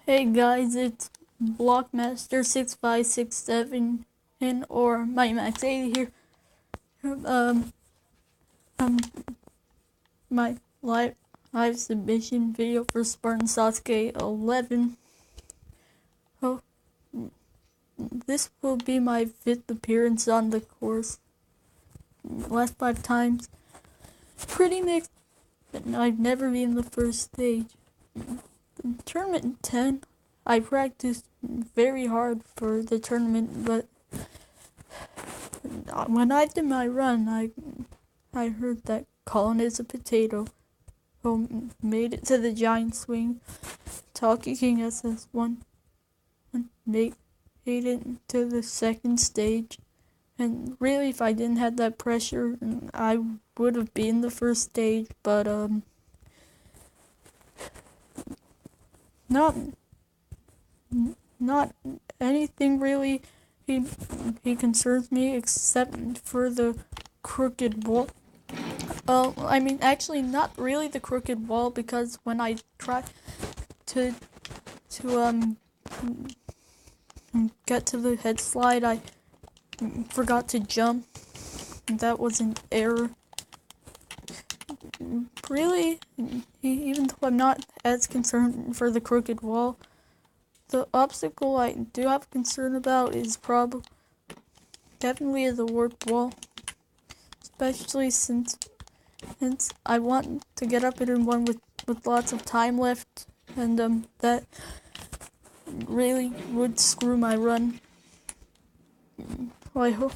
Hey guys, it's Blockmaster6567 and or my Max 80 here. Um, um, my live submission video for Spartan Sasuke 11. Oh, this will be my 5th appearance on the course. Last 5 times, pretty mixed, but I've never been the first stage. Tournament 10, I practiced very hard for the tournament, but when I did my run, I heard that Colin is a potato. Made it to the giant swing. Talkie King SS1 made it to the second stage. And really, if I didn't have that pressure, I would have been the first stage, but not anything really he concerns me except for the crooked wall. I mean, actually, not really the crooked wall, because when I tried to get to the head slide, I forgot to jump. That was an error. Really, even though I'm not as concerned for the crooked wall, the obstacle I do have concern about is definitely the warped wall, especially since I want to get up in one with lots of time left, and that really would screw my run. Well, I hope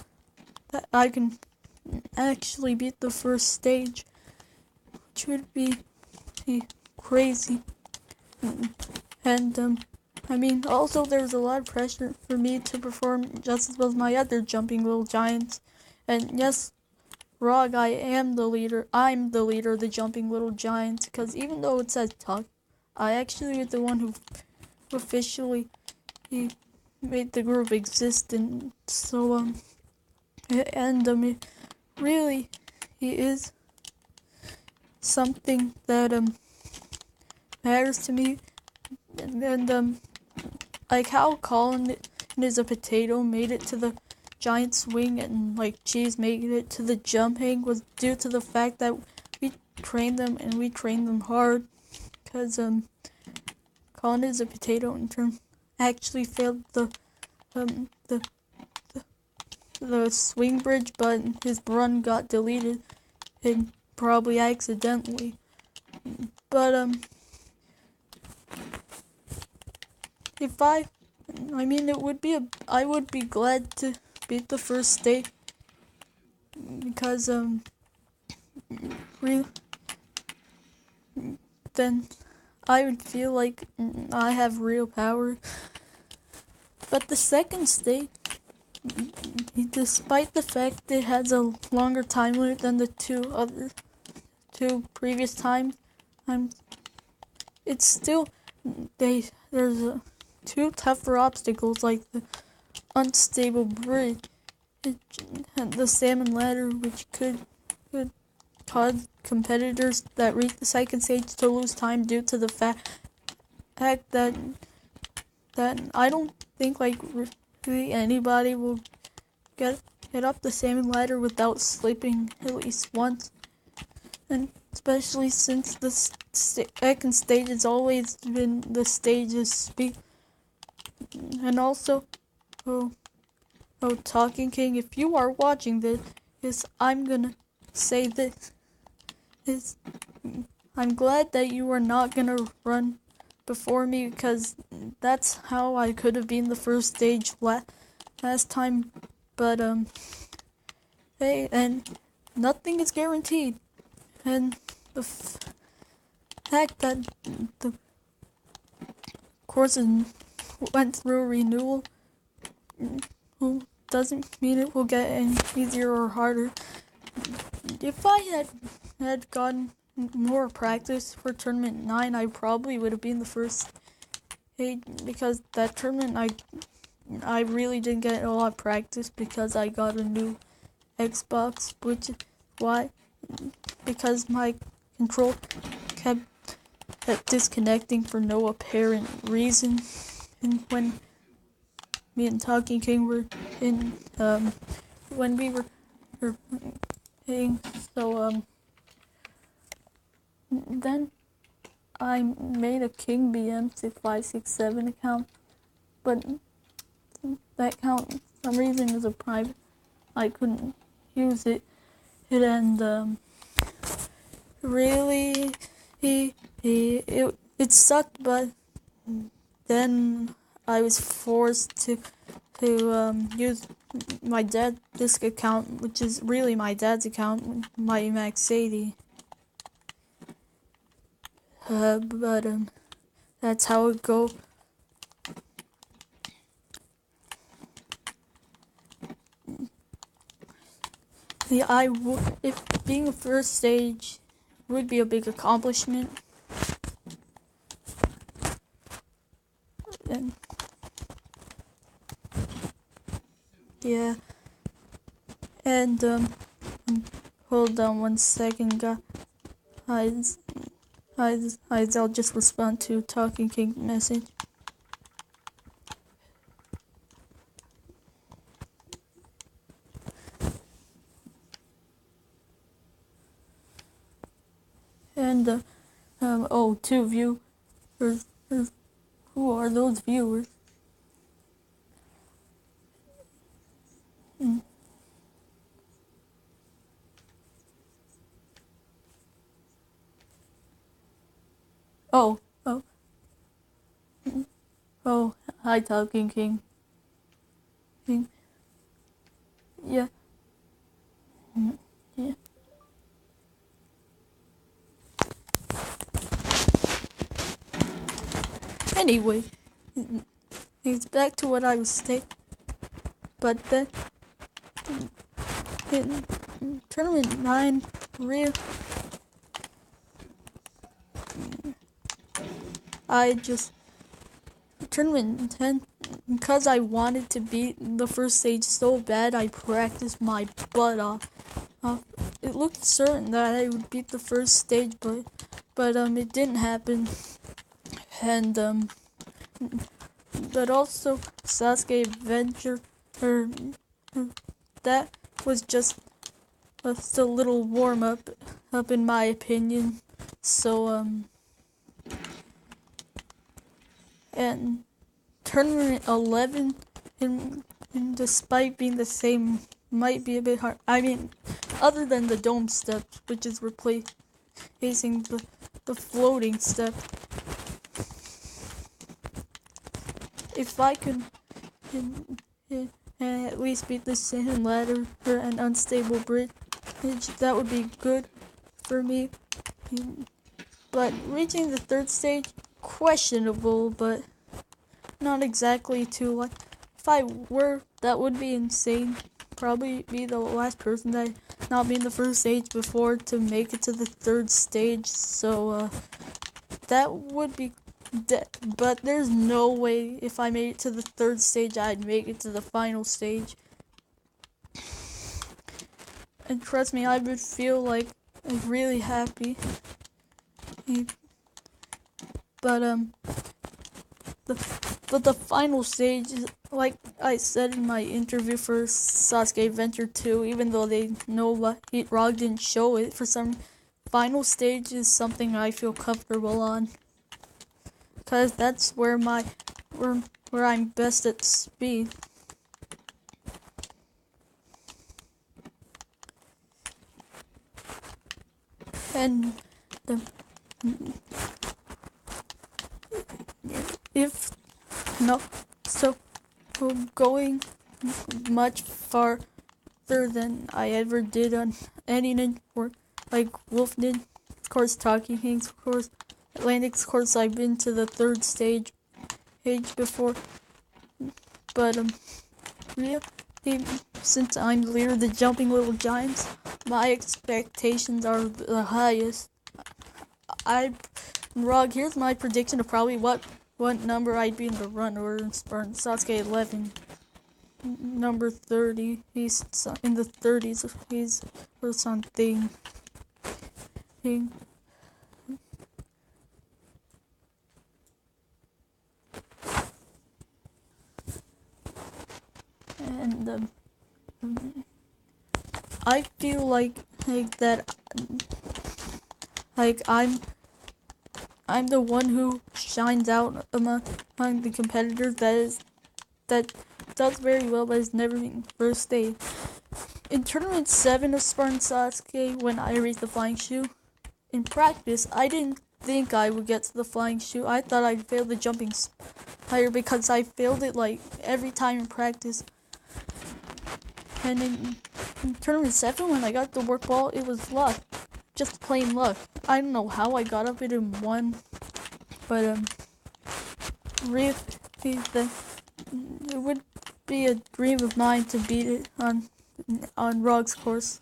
that I can actually beat the first stage, which would be crazy. And I mean, also there's a lot of pressure for me to perform just as well as my other jumping little giants. And yes, Rog, I am the leader. I'm the leader of the jumping little giants, because even though it says talk, I actually was the one who officially made the group exist. And so really, he is something that matters to me. And like how Colin is a potato made it to the giant swing, and like Cheese made it to the jumping, was due to the fact that we trained them, and we trained them hard. Because Colin is a potato in turn actually failed the swing bridge, but his run got deleted, and probably accidentally. But if I mean, I would be glad to beat the first stage, because then I would feel like I have real power. But the second stage, despite the fact it has a longer time limit than the two previous times, it's still there's two tougher obstacles, like the unstable bridge and the salmon ladder, which could cause competitors that reach the second stage to lose time due to the fact that I don't think like really anybody will get up the salmon ladder without slipping at least once, and especially since the second stage has always been the stage's speed. And also, Talking King, if you are watching this, I'm gonna say this. I'm glad that you are not gonna run before me, because that's how I could have been the first stage last time. But hey, and nothing is guaranteed, and the fact that the course went through renewal doesn't mean it will get any easier or harder. If I had gotten more practice for tournament 9, I probably would have been the first stage, because that tournament I really didn't get a lot of practice because I got a new Xbox, which is why, because my control kept kept disconnecting for no apparent reason. And when me and Talking King were in, when we were playing, so, then I made a King BM6567 account, but that account, for some reason, was a private. I couldn't use it, and, really, it sucked, but then I was forced to use my dad's disk account, which is really my dad's account, my Max 80. But that's how it goes. Yeah, if being a first stage would be a big accomplishment. And yeah, and hold on one second, guys. I'll just respond to Talking King message. And two viewers. Who are those viewers? Oh, hi, Talking King. Yeah. Yeah. Anyway, it's back to what I was saying. But then, in Tournament 9, Tournament 10, because I wanted to beat the first stage so bad, I practiced my butt off. It looked certain that I would beat the first stage, but it didn't happen. And but also Sasuke Adventure, that was just a little warm up in my opinion. So and Tournament 11, and despite being the same, might be a bit hard. I mean, other than the dome steps, which is replacing the floating step. If I could at least beat the sand ladder for an unstable bridge, that would be good for me. But reaching the third stage, questionable, but not exactly too like. If I were, that would be insane. Probably be the last person that not been the first stage before to make it to the third stage. So that would be. But there's no way if I made it to the third stage, I'd make it to the final stage. And trust me, I would feel like really happy. But the final stage is, like I said in my interview for Sasuke Adventure 2, even though they know what Rog didn't show it, for some final stage is something I feel comfortable on. Cause that's where I'm best at speed. And going much farther than I ever did on any network, like Wolf did, of course, Talking Kings, of course, Atlantic's, of course, I've been to the third stage before, but really, since I'm the leader of the Jumping Little Giants, my expectations are the highest. Rog, here's my prediction of probably what number I'd be in the run, or in Spartan Sasuke 11. Number 30. He's in the 30s. He's or something. and I feel like that, like I'm the one who shines out among the competitors that does very well, but is never in first stage. In Tournament 7 of Spartan Sasuke, when I raised the flying shoe, in practice, I didn't think I would get to the flying shoe. I thought I'd fail the jumping higher because I failed it like every time in practice. And in Tournament 7, when I got the work ball, it was luck. Just plain luck. I don't know how I got up it in one, but really, it would be a dream of mine to beat it on Rog's course.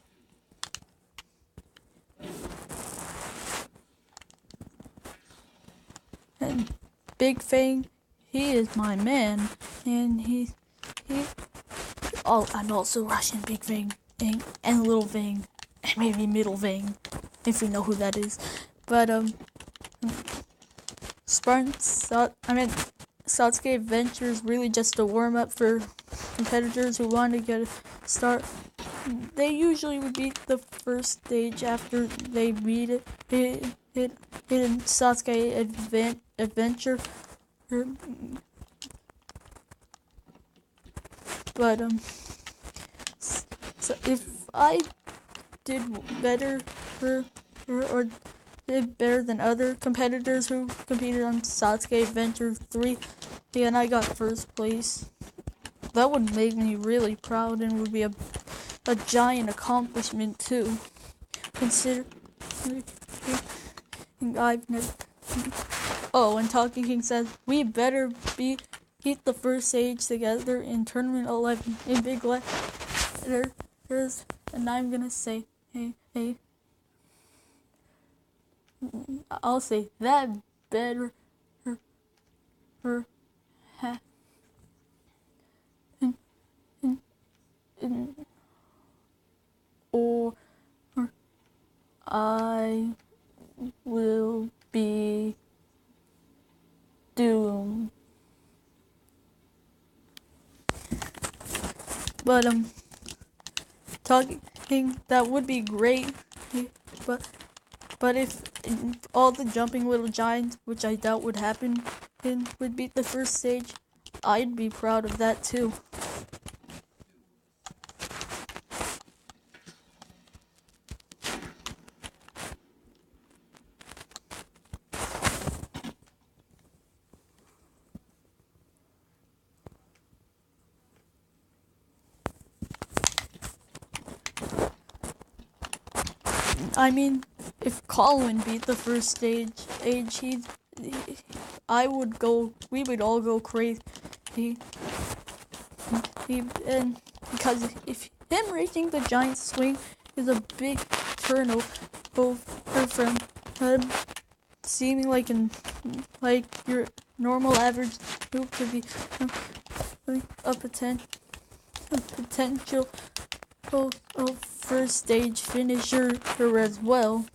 And Big Fang, he is my man, and he. Oh, I'm also Russian Big Fang and Little Fang, and maybe Middle Fang, if you know who that is. But Sasuke Adventure is really just a warm up for competitors who want to get a start. They usually would beat the first stage after they beat it in Sasuke Adventure. But so if I did better or did better than other competitors who competed on Sasuke Adventure 3, and I got first place, that would make me really proud and would be a giant accomplishment too. Consider I've never. Oh, and Talking King says we better beat the first stage together in Tournament 11 in big letters, and I'm gonna say, hey, I'll say that better, or I will be doomed. But Talking, that would be great, but if all the jumping little giants, which I doubt would happen, would beat the first stage, I'd be proud of that too. I mean, if Colin beat the first stage, we would all go crazy. And because if him reaching the giant swing is a big turnover from seeming like your normal average move to be a potential first stage finisher as well.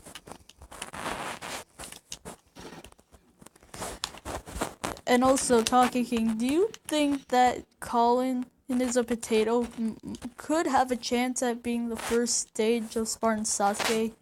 And also, Talking King, do you think that Colin is a potato could have a chance at being the first stage of Spartan Sasuke?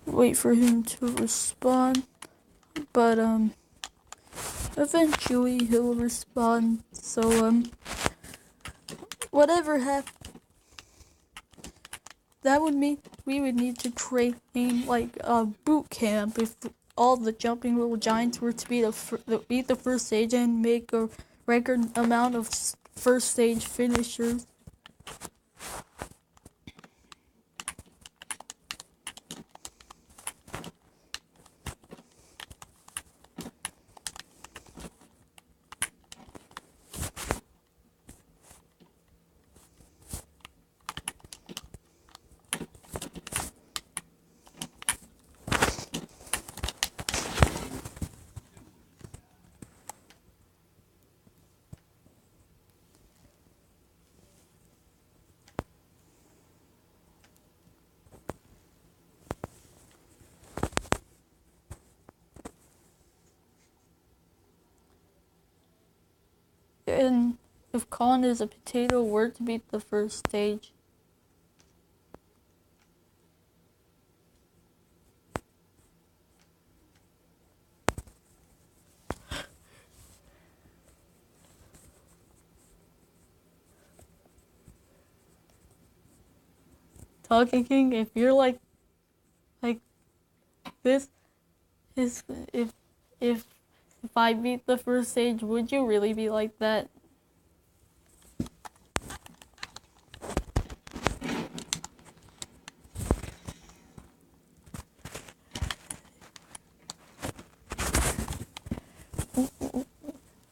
Wait for him to respond, but eventually he'll respond. So whatever happens, that would mean we would need to train like a boot camp if all the jumping little giants were to beat the first stage and make a record amount of first stage finishers. And if con is a potato, where to beat the first stage? Talking King, if you're like this is if if I beat the first stage, would you really be like that?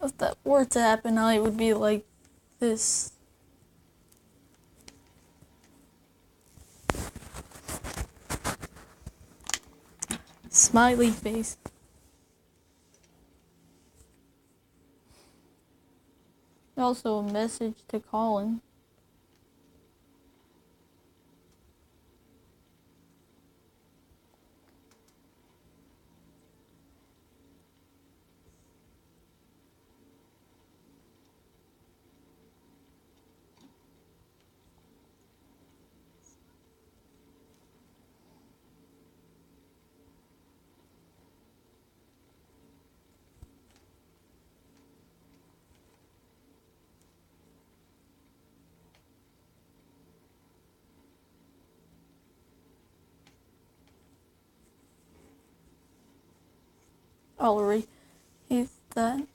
If that were to happen, I would be like this. Smiley face. Also a message to Colin. I'll read that.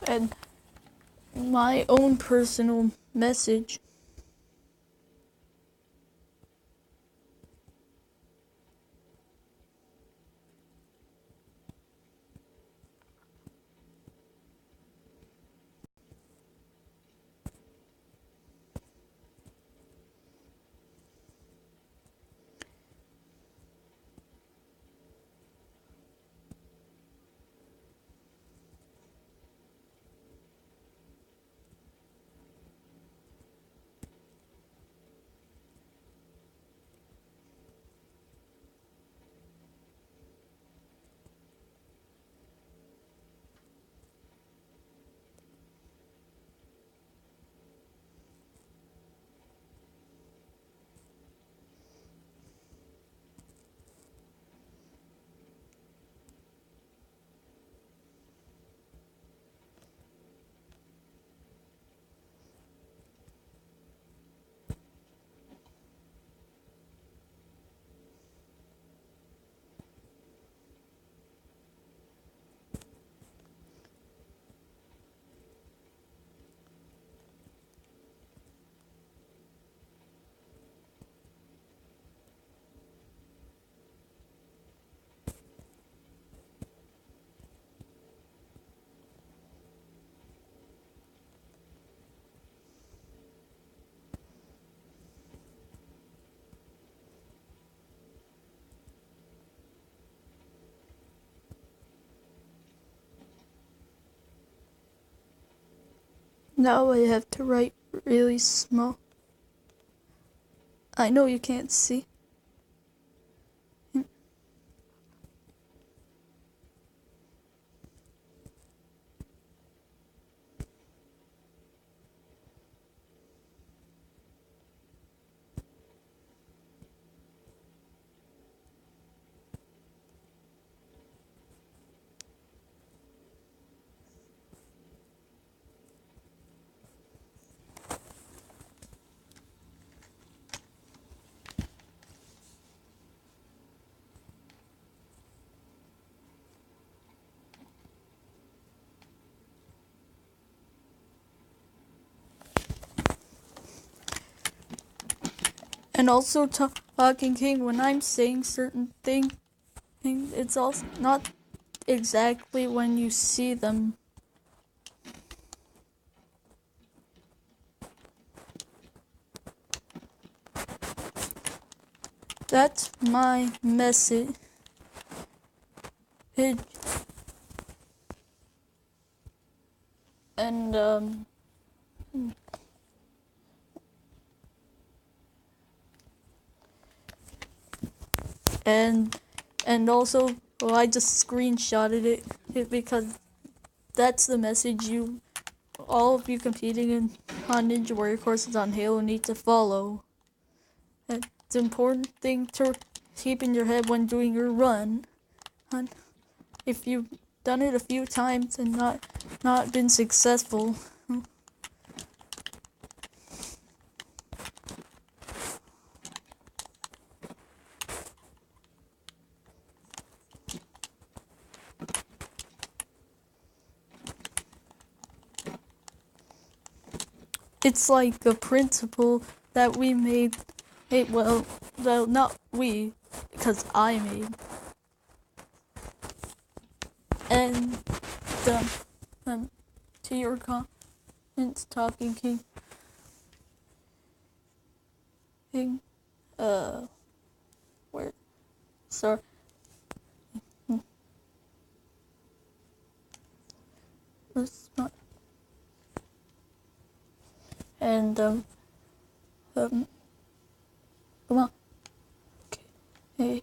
And my own personal message. Now I have to write really small. I know you can't see. And also Talking King, when I'm saying certain things, it's also not exactly when you see them. That's my message. And and also, well, I just screenshotted it because that's the message all of you competing on Ninja Warrior courses on Halo need to follow. It's an important thing to keep in your head when doing your run. If you've done it a few times and not been successful, it's like a principle that we made. Well, not we, because I made. And to your comments, Talking King. Where? Sorry. That's not. And come on. Okay.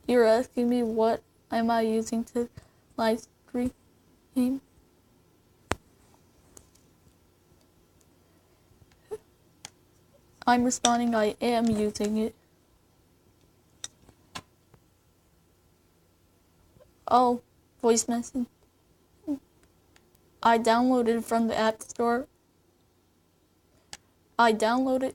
You're asking me what am I using to live stream? I'm responding, I am using it. Oh, voice message. I downloaded it from the App Store. I downloaded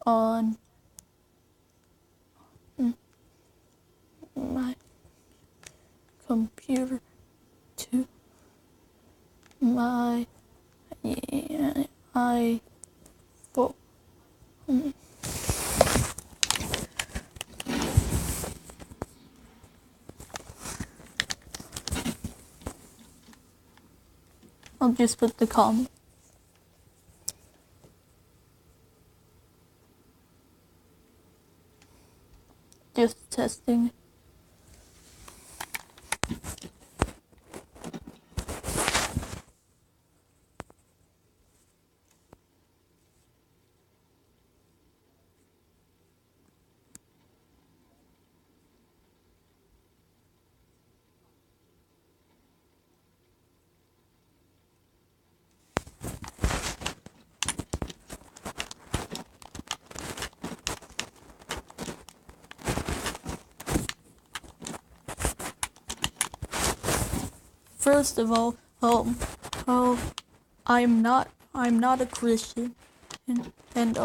on my computer to my iPhone. I'll just put the comment. Just testing. First of all, I'm not a Christian, and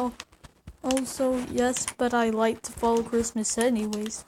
also yes, but I like to follow Christmas anyways.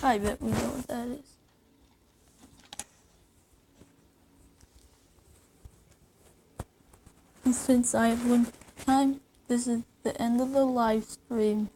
I bet we know what that is. And since I have limited time, this is the end of the live stream.